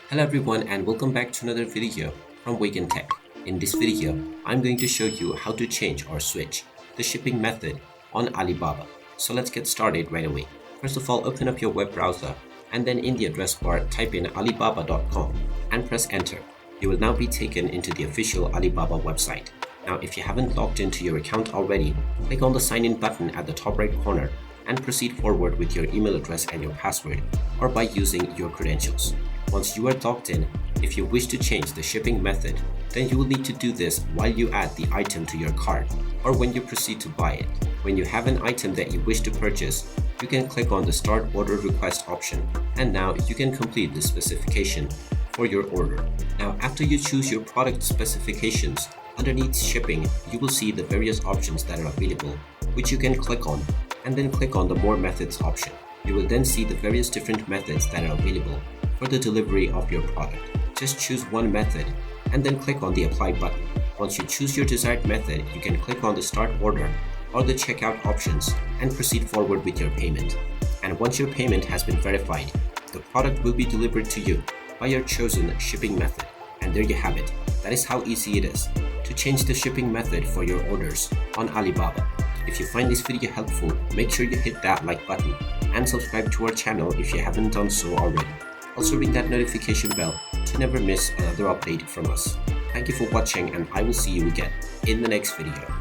Hello everyone and welcome back to another video from Wake&Tech. In this video, I'm going to show you how to change or switch the shipping method on Alibaba. So let's get started right away. First of all, open up your web browser and then in the address bar type in alibaba.com and press enter. You will now be taken into the official Alibaba website. Now if you haven't logged into your account already, click on the sign in button at the top right corner and proceed forward with your email address and your password or by using your credentials. Once you are logged in, if you wish to change the shipping method, then you will need to do this while you add the item to your cart or when you proceed to buy it. When you have an item that you wish to purchase, you can click on the Start Order Request option and now you can complete the specification for your order. Now after you choose your product specifications, underneath shipping, you will see the various options that are available, which you can click on and then click on the More Methods option. You will then see the various different methods that are available for the delivery of your product. Just choose one method and then click on the Apply button. Once you choose your desired method, you can click on the Start Order or the Checkout options and proceed forward with your payment. And once your payment has been verified, the product will be delivered to you by your chosen shipping method. And there you have it. That is how easy it is to change the shipping method for your orders on Alibaba. If you find this video helpful, make sure you hit that like button and subscribe to our channel if you haven't done so already. Also ring that notification bell to never miss another update from us. Thank you for watching and I will see you again in the next video.